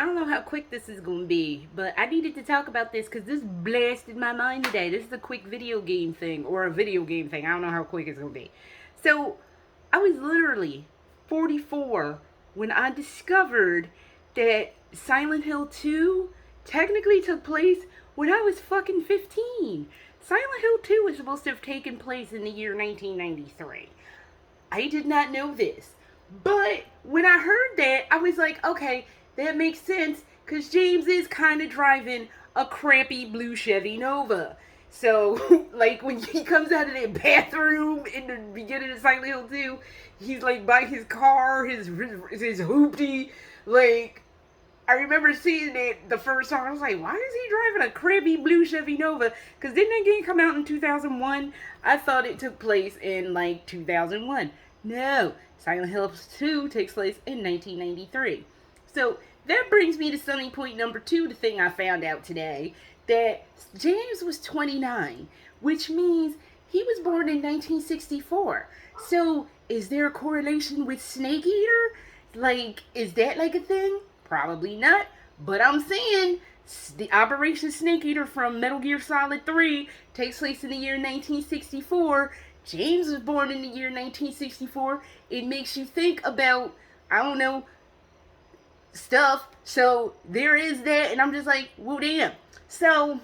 don't know how quick this is going to be, but I needed to talk about this because this blasted my mind today. This is a quick video game thing, or a video game thing. I don't know how quick it's going to be. So, I was literally 44 when I discovered that Silent Hill 2 technically took place when I was fucking 15. Silent Hill 2 was supposed to have taken place in the year 1993. I did not know this. But when I heard that, I was like, okay, that makes sense, because James is kind of driving a crappy blue Chevy Nova. So, like, when he comes out of that bathroom in the beginning of Silent Hill 2, he's, like, by his car, his hoopty, like, I remember seeing it the first time. I was like, why is he driving a crappy blue Chevy Nova? Because didn't that game come out in 2001? I thought it took place in, like, 2001. No, Silent Hill 2 takes place in 1993. So that brings me to sunny point number 2, the thing I found out today, that James was 29, which means he was born in 1964. So is there a correlation with Snake Eater? Like, is that like a thing? Probably not, but I'm saying the Operation Snake Eater from Metal Gear Solid 3 takes place in the year 1964. James was born in the year 1964. It makes you think about, I don't know, stuff. So there is that, and I'm just like, well, damn. So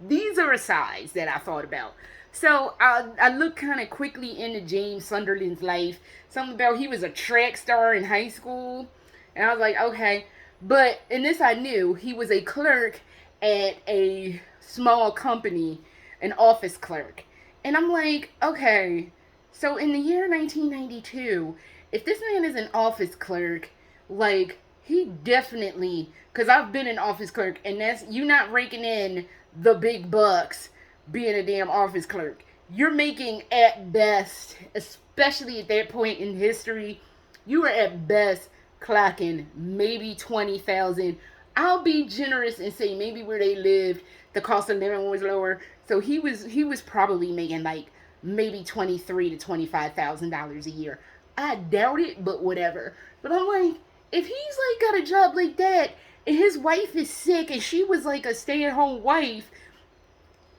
these are asides that I thought about. So I looked kind of quickly into James Sunderland's life. Something about he was a track star in high school. And I was like, okay. But in this I knew he was a clerk at a small company, an office clerk. And I'm like, okay, so in the year 1992, if this man is an office clerk, like, he definitely, because I've been an office clerk, and that's, you not raking in the big bucks being a damn office clerk. You're making at best, especially at that point in history, you are at best clocking maybe 20,000. I'll be generous and say maybe where they lived, the cost of living was lower. So he was probably making like maybe $23,000 to $25,000 a year. I doubt it, but whatever. But I'm like, if he's like got a job like that, and his wife is sick, and she was like a stay-at-home wife,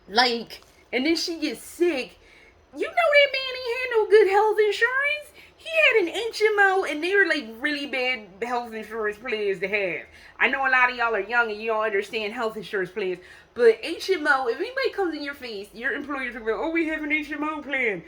like, and then she gets sick, you know that man ain't had no good health insurance. He had an HMO, and they were like really bad health insurance plans to have. I know a lot of y'all are young and you don't understand health insurance plans, but HMO, if anybody comes in your face, your employer's like, oh, we have an HMO plan.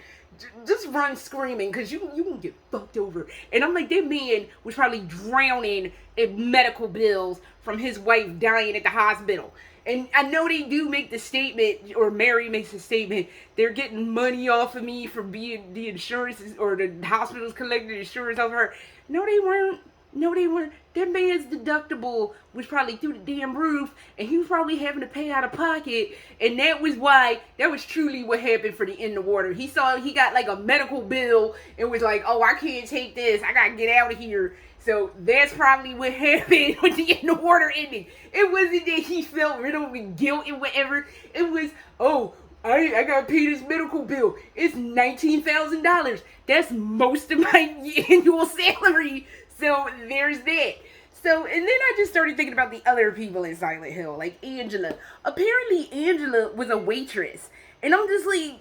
Just run screaming, because you can get fucked over. And I'm like, that man was probably drowning in medical bills from his wife dying at the hospital. And I know they do make the statement, or Mary makes the statement, they're getting money off of me for being the insurance, or the hospitals collected insurance off her. No, they weren't. No, they weren't. That man's deductible was probably through the damn roof, and he was probably having to pay out of pocket, and that was truly what happened for the In the Water. He got like a medical bill, and was like, oh, I can't take this, I gotta get out of here. So that's probably what happened with the In the Water ending. It wasn't that he felt riddled with guilt and whatever. It was, oh, I gotta pay this medical bill. It's $19,000. That's most of my annual salary. So there's that. So, and then I just started thinking about the other people in Silent Hill, like Angela. Apparently Angela was a waitress. And I'm just like,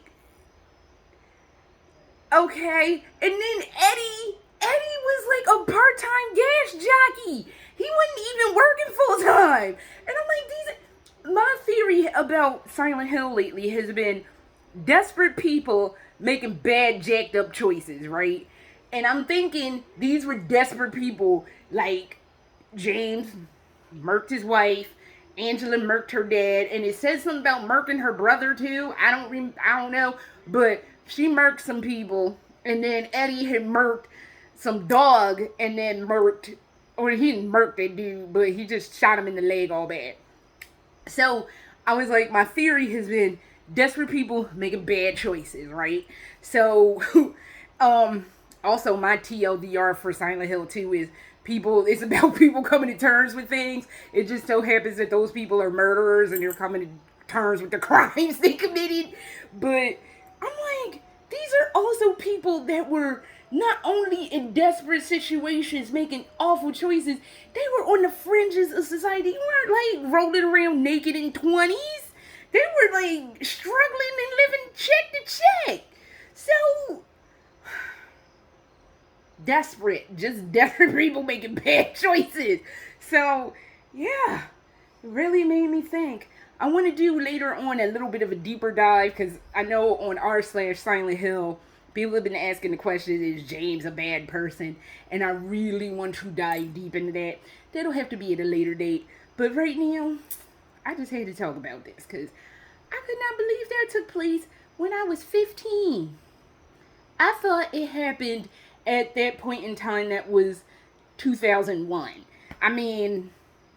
okay. And then Eddie was like a part-time gas jockey. He wasn't even working full-time. And I'm like, my theory about Silent Hill lately has been desperate people making bad, jacked up choices, right? And I'm thinking these were desperate people, like James murked his wife, Angela murked her dad, and it says something about murking her brother too. I don't know, but she murked some people, and then Eddie had murked some dog, and then murked, or he didn't murk that dude, but he just shot him in the leg all bad. So I was like, my theory has been desperate people making bad choices, right? So, also my TLDR for Silent Hill 2 is it's about people coming to terms with things. It just so happens that those people are murderers and they're coming to terms with the crimes they committed. But I'm like, these are also people that were not only in desperate situations making awful choices, they were on the fringes of society. They weren't like rolling around naked in 20s. They were like struggling and living check to check. So just desperate people making bad choices. So yeah, it really made me think. I want to do later on a little bit of a deeper dive, because I know on r/Silent Hill, people have been asking the question, is James a bad person? And I really want to dive deep into that. That'll have to be at a later date. But right now, I just had to talk about this because I could not believe that took place when I was 15. I thought it happened at that point in time that was 2001. I mean,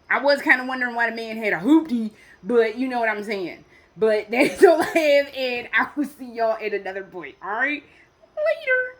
I was kind of wondering why the man had a hoopty, but you know what I'm saying. But that's all I have, and I will see y'all at another point. Alright? Later.